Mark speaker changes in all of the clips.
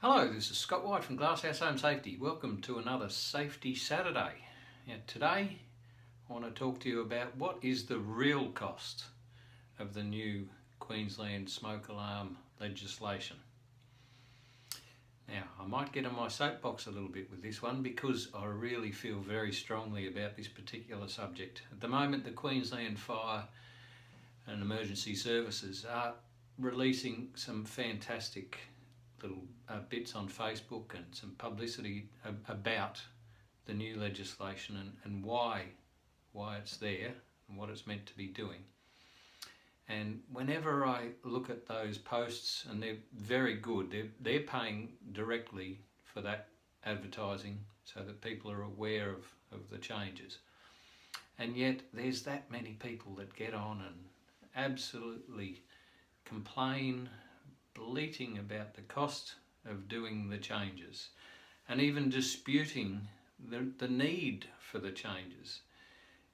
Speaker 1: Hello, this is Scott White from Glasshouse Home Safety. Welcome to another Safety Saturday. Today I want to talk to you about what is the real cost of the new Queensland smoke alarm legislation. Now, I might get on my soapbox a little bit with this one because I really feel very strongly about this particular subject. At the moment, the Queensland Fire and Emergency Services are releasing some fantastic little bits on Facebook and some publicity about the new legislation and why it's there and what it's meant to be doing. And whenever I look at those posts, and they're very good, they're paying directly for that advertising so that people are aware of the changes. And yet there's that many people that get on and absolutely complain, bleating about the cost of doing the changes and even disputing the need for the changes.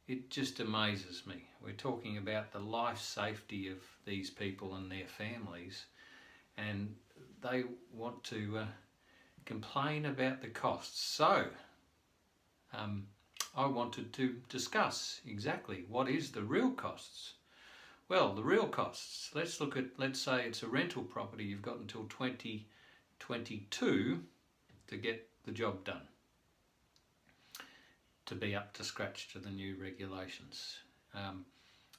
Speaker 1: It just amazes me. We're talking about the life safety of these people and their families, and they want to complain about the costs. So I wanted to discuss exactly what is the real costs. Well, the real costs, let's say it's a rental property. You've got until 2022 to get the job done, to be up to scratch to the new regulations.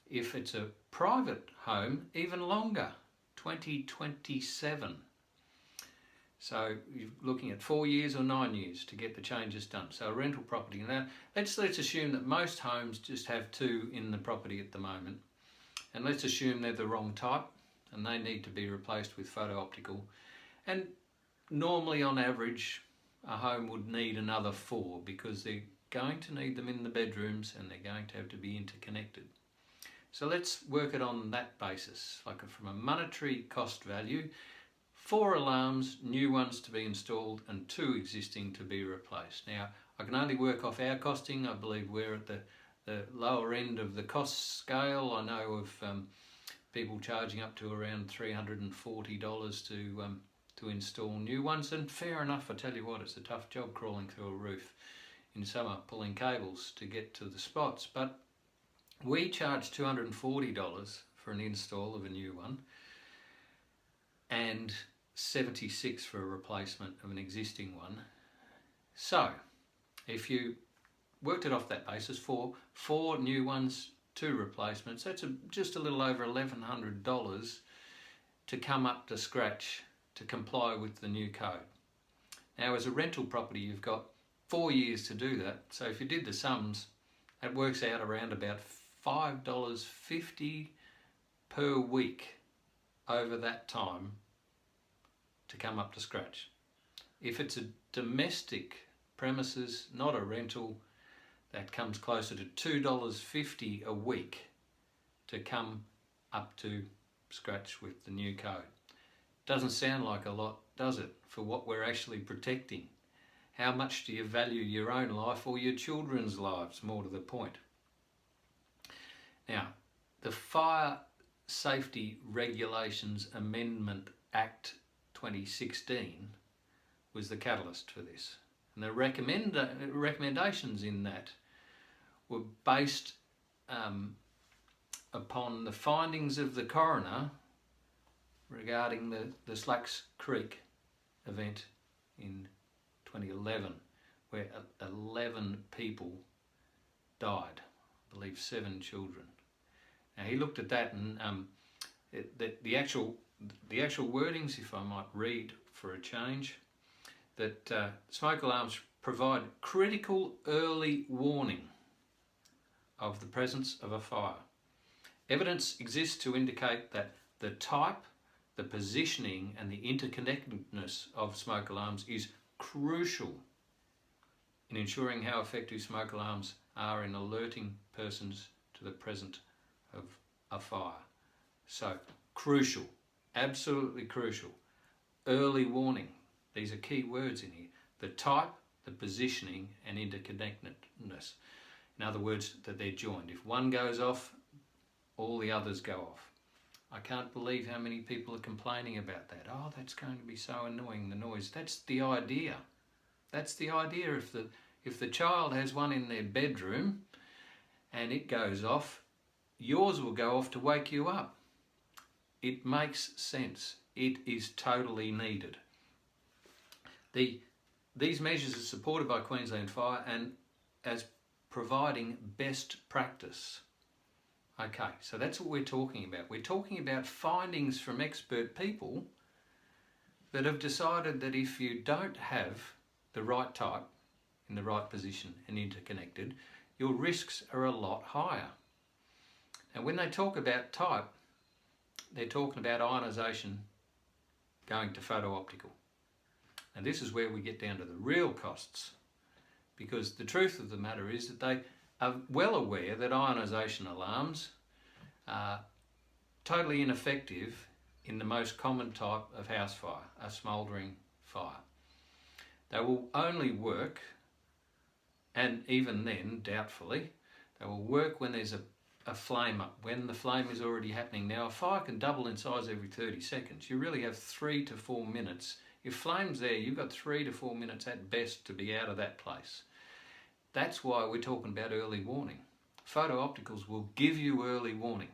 Speaker 1: If it's a private home, even longer, 2027. So you're looking at 4 years or 9 years to get the changes done. So a rental property. Now, let's assume that most homes just have two in the property at the moment. And let's assume they're the wrong type and they need to be replaced with photo-optical. And normally on average, a home would need another 4 because they're going to need them in the bedrooms and they're going to have to be interconnected. So let's work it on that basis, like from a monetary cost value, 4 alarms, new ones to be installed and 2 existing to be replaced. Now, I can only work off our costing. I believe we're at the lower end of the cost scale. I know of people charging up to around $340 to install new ones, and fair enough. I tell you what, it's a tough job crawling through a roof in summer, pulling cables to get to the spots. But we charge $240 for an install of a new one and $76 for a replacement of an existing one. So if you worked it off that basis, for 4 new ones, 2 replacements, that's just a little over $1,100 to come up to scratch to comply with the new code. Now, as a rental property, you've got 4 years to do that. So if you did the sums, that works out around about $5.50 per week over that time to come up to scratch. If it's a domestic premises, not a rental, that comes closer to $2.50 a week to come up to scratch with the new code. Doesn't sound like a lot, does it, for what we're actually protecting? How much do you value your own life or your children's lives, more to the point? Now, the Fire Safety Regulations Amendment Act 2016 was the catalyst for this. And the recommendations in that were based upon the findings of the coroner regarding the Slacks Creek event in 2011, where 11 people died, I believe 7 children. Now, he looked at that, and the actual wordings, if I might read for a change, that smoke alarms provide critical early warning of the presence of a fire. Evidence exists to indicate that the type, the positioning and the interconnectedness of smoke alarms is crucial in ensuring how effective smoke alarms are in alerting persons to the presence of a fire. So, crucial, absolutely crucial. Early warning. These are key words in here. The type, the positioning and interconnectedness. In other words, that they're joined. If one goes off, all the others go off. I can't believe how many people are complaining about that. Oh, that's going to be so annoying, the noise. That's the idea. That's the idea. If the child has one in their bedroom and it goes off, yours will go off to wake you up. It makes sense. It is totally needed. These measures are supported by Queensland Fire and as providing best practice. Okay, so that's what we're talking about. We're talking about findings from expert people that have decided that if you don't have the right type in the right position and interconnected, your risks are a lot higher. And when they talk about type, they're talking about ionisation going to photo-optical. And this is where we get down to the real costs, because the truth of the matter is that they are well aware that ionisation alarms are totally ineffective in the most common type of house fire, a smouldering fire. They will only work, and even then, doubtfully, they will work when there's a flame up, when the flame is already happening. Now, a fire can double in size every 30 seconds. You really have 3 to 4 minutes. If flame's there, you've got 3 to 4 minutes at best to be out of that place. That's why we're talking about early warning. Photo-opticals will give you early warning.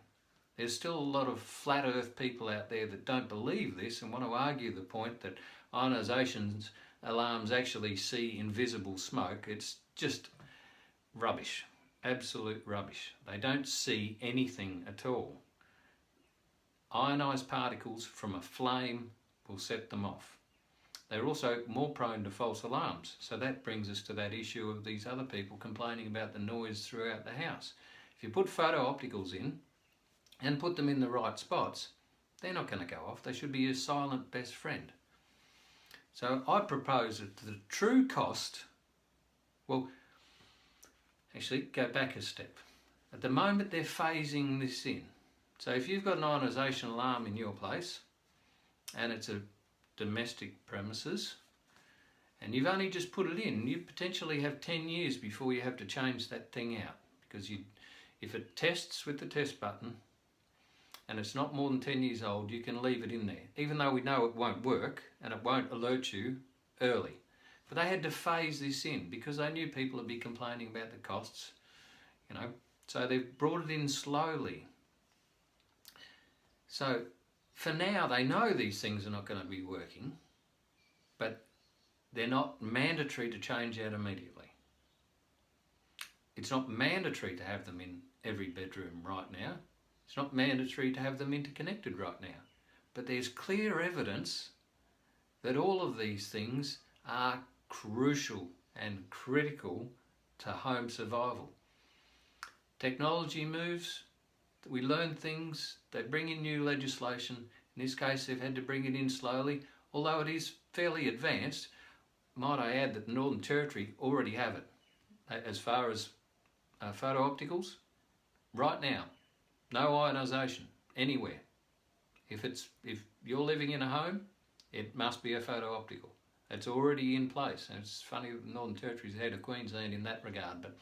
Speaker 1: There's still a lot of flat earth people out there that don't believe this and want to argue the point that ionisation alarms actually see invisible smoke. It's just rubbish, absolute rubbish. They don't see anything at all. Ionised particles from a flame will set them off. They're also more prone to false alarms. So that brings us to that issue of these other people complaining about the noise throughout the house. If you put photo-opticals in and put them in the right spots, they're not going to go off. They should be your silent best friend. So I propose that the true cost, well, actually go back a step. At the moment they're phasing this in. So if you've got an ionisation alarm in your place and it's a domestic premises and you've only just put it in, you potentially have 10 years before you have to change that thing out, because if it tests with the test button and it's not more than 10 years old, you can leave it in there, even though we know it won't work and it won't alert you early. But they had to phase this in because they knew people would be complaining about the costs, so they've brought it in slowly. So for now, they know these things are not going to be working, but they're not mandatory to change out immediately. It's not mandatory to have them in every bedroom right now. It's not mandatory to have them interconnected right now. But there's clear evidence that all of these things are crucial and critical to home survival. Technology moves, we learn things, they bring in new legislation. In this case, they've had to bring it in slowly, although it is fairly advanced. Might I add that the Northern Territory already have it. As far as photo-opticals, right now, no ionisation anywhere. If you're living in a home, it must be a photo-optical. It's already in place. And it's funny that the Northern Territory is ahead of Queensland in that regard, but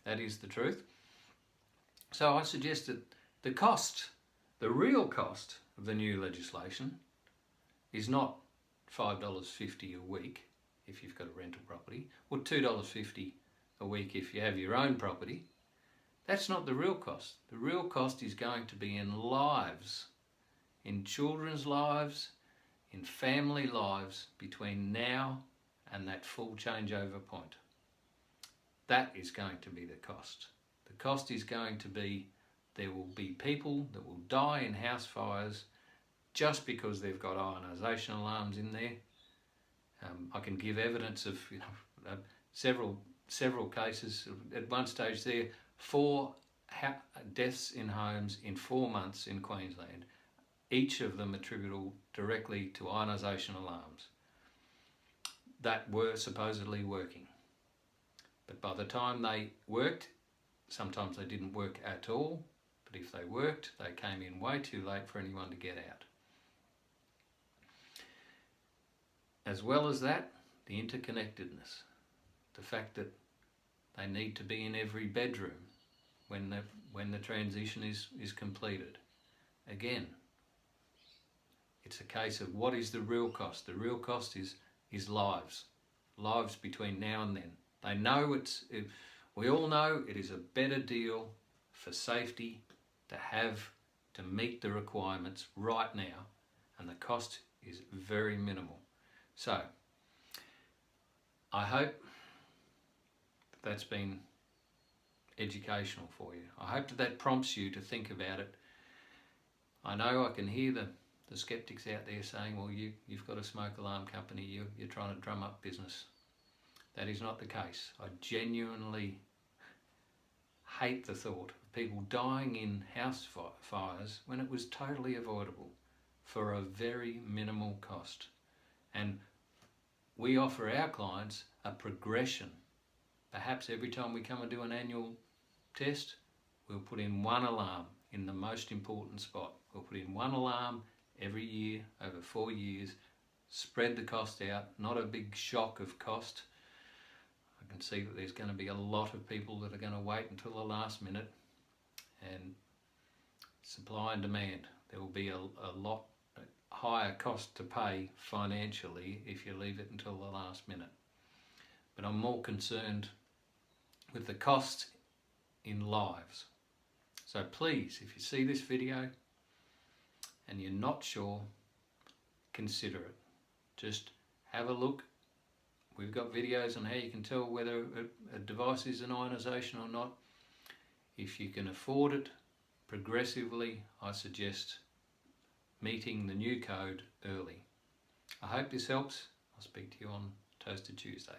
Speaker 1: that is the truth. So I suggest that the real cost of the new legislation is not $5.50 a week if you've got a rental property, or $2.50 a week if you have your own property. That's not the real cost. The real cost is going to be in lives, in children's lives, in family lives between now and that full changeover point. That is going to be the cost. The cost is going to be there will be people that will die in house fires just because they've got ionisation alarms in there. I can give evidence of several cases. At one stage there, 4 deaths in homes in 4 months in Queensland, each of them attributable directly to ionisation alarms that were supposedly working. But by the time they worked, sometimes they didn't work at all, but if they worked, they came in way too late for anyone to get out. As well as that, the interconnectedness, the fact that they need to be in every bedroom when the transition is completed. Again, It's a case of what is the real cost. The real cost is lives between now and then. They know we all know it is a better deal for safety to meet the requirements right now, and the cost is very minimal. So I hope that's been educational for you. I hope that prompts you to think about it. I know I can hear the skeptics out there saying, well, you've got a smoke alarm company, you're trying to drum up business. That is not the case. I genuinely hate the thought of people dying in house fires when it was totally avoidable for a very minimal cost. And we offer our clients a progression. Perhaps every time we come and do an annual test, we'll put in one alarm in the most important spot. We'll put in one alarm every year over 4 years, spread the cost out, not a big shock of cost. I can see that there's going to be a lot of people that are going to wait until the last minute, and supply and demand. There will be a lot higher cost to pay financially if you leave it until the last minute. But I'm more concerned with the cost in lives. So please, if you see this video and you're not sure, consider it. Just have a look. We've got videos on how you can tell whether a device is an ionisation or not. If you can afford it progressively, I suggest meeting the new code early. I hope this helps. I'll speak to you on Toasted Tuesday.